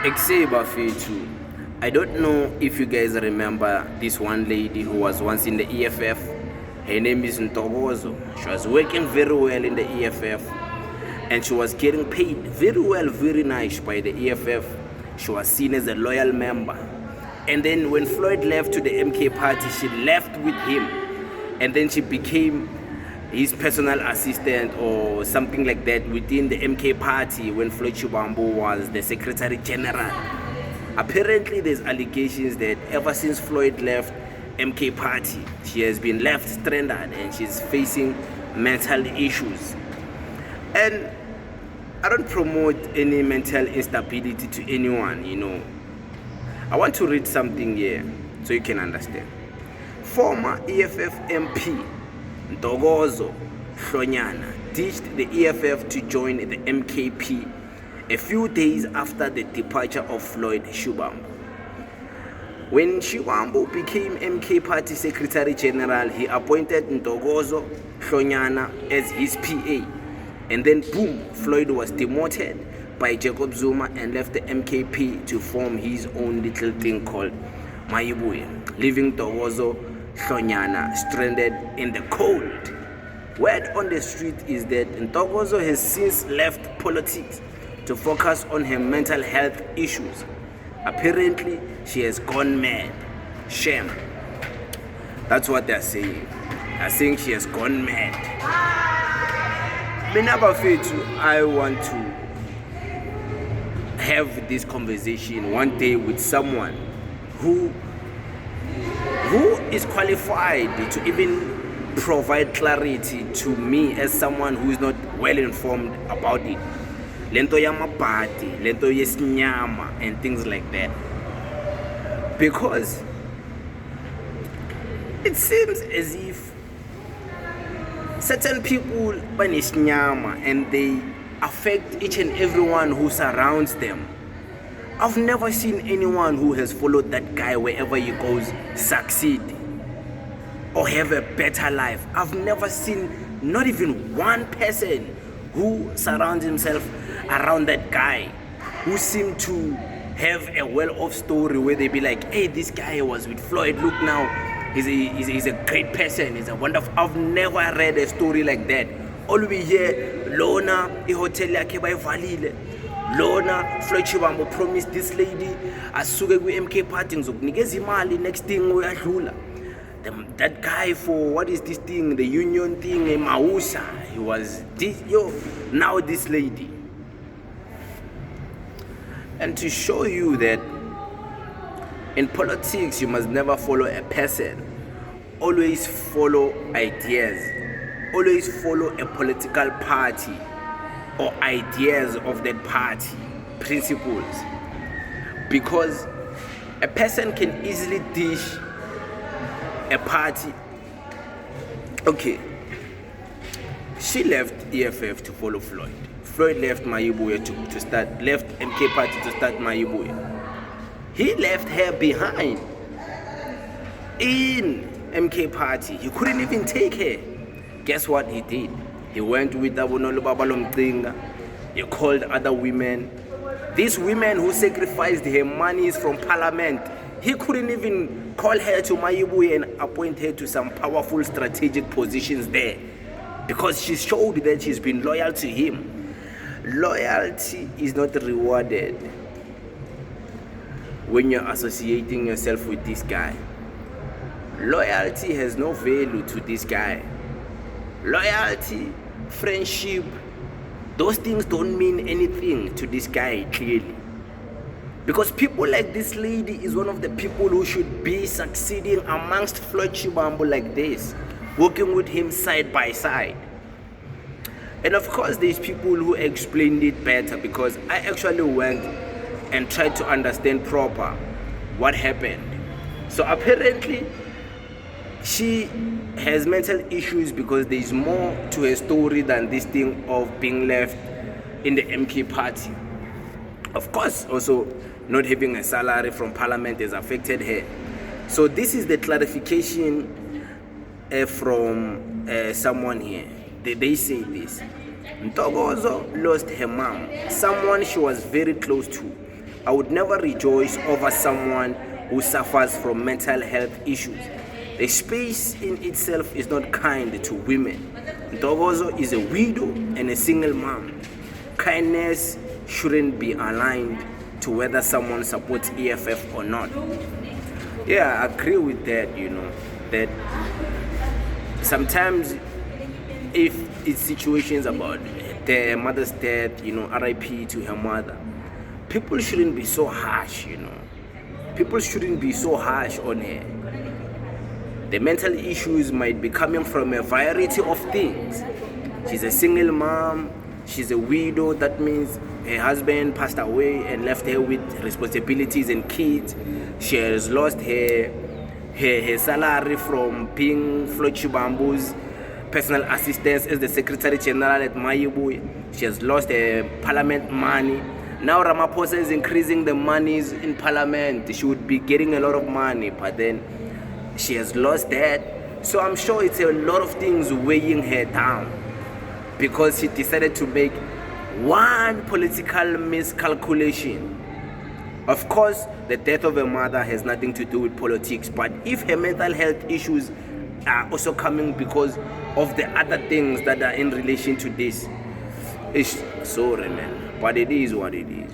Exeba Fetu. I don't know if you guys remember this one lady who was once in the EFF. Her name is Ntokozo. She was working very well in the EFF and she was getting paid very well, very nice by the EFF. She was seen as a loyal member. And then when Floyd left to the MK party, she left with him. And then she became his personal assistant or something like that within the MK party when Floyd Shivambu was the Secretary General. Apparently there's allegations that ever since Floyd left MK party, she has been left stranded and she's facing mental issues. And I don't promote any mental instability to anyone, you know. I want to read something here so you can understand. Former EFF MP Ntokozo Hlonyana ditched the EFF to join the MKP a few days after the departure of Floyd Shivambu. When Shivambu became MK Party Secretary General, he appointed Ntokozo Hlonyana as his PA. And then boom, Floyd was demoted by Jacob Zuma and left the MKP to form his own little thing called Mayibuye, leaving Ntokozo Hlonyana stranded in the cold. Word on the street is that Ntokozo has since left politics to focus on her mental health issues. Apparently, she has gone mad. Shame. That's what they're saying. They're saying she has gone mad. I want to have this conversation one day with someone who is qualified to even provide clarity to me as someone who is not well informed about it. Lento yamabati, lento yesinyama, and things like that. Because it seems as if certain people banishnyama and they affect each and everyone who surrounds them. I've never seen anyone who has followed that guy wherever he goes succeed or have a better life. I've never seen not even one person who surrounds himself around that guy who seem to have a well-off story where they be like, hey, this guy was with Floyd, look now, he's a great person, he's a wonderful. I've never read a story like that. All we hear, Lona, hotel yakhe bayivalile. Lona, Floyd Shivambu promised this lady, asuke ku-MK party ngizokunikeza imali, next thing uyadlula. That guy for, what is this thing, the union thing, Mausa, he was this, now this lady. And to show you that in politics, you must never follow a person. Always follow ideas. Always follow a political party or ideas of that party, principles. Because a person can easily dish a party. Okay, she left EFF to follow Floyd. Floyd left Mayibuye left MK party to start Mayibuye. He left her behind in MK party. He couldn't even take her. Guess what he did? He went with Abunolo Babalomtinga. He called other women. These women who sacrificed her monies from parliament, he couldn't even call her to Mayibuye and appoint her to some powerful strategic positions there because she showed that she's been loyal to him. Loyalty is not rewarded when you're associating yourself with this guy. Loyalty has no value to this guy. Loyalty, friendship, those things don't mean anything to this guy clearly. Because people like this lady is one of the people who should be succeeding amongst Floyd Shivambu like this, working with him side by side. And of course, there's people who explained it better because I actually went and tried to understand proper what happened. So apparently, she has mental issues because there's more to her story than this thing of being left in the MK party. Of course, also not having a salary from parliament has affected her. So this is the clarification from someone here. They say this. Ntokozo lost her mom, someone she was very close to, I would never rejoice over someone who suffers from mental health issues. The space in itself is not kind to women. Ntokozo is a widow and a single mom. Kindness shouldn't be aligned to whether someone supports EFF or not. Yeah, I agree with that, that sometimes if it's situations about their mother's death, RIP to her mother, people shouldn't be so harsh, People shouldn't be so harsh on her. The mental issues might be coming from a variety of things. She's a single mom, she's a widow, that means her husband passed away and left her with responsibilities and kids. She has lost her salary from being Floyd Shivambu's personal assistant as the Secretary General at Mayibu. She has lost her parliament money. Now Ramaphosa is increasing the monies in parliament. She would be getting a lot of money, but then she has lost that. So I'm sure it's a lot of things weighing her down because she decided to make one political miscalculation. Of course, the death of a mother has nothing to do with politics, but if her mental health issues are also coming because of the other things that are in relation to this, it's sorry, man. But it is what it is.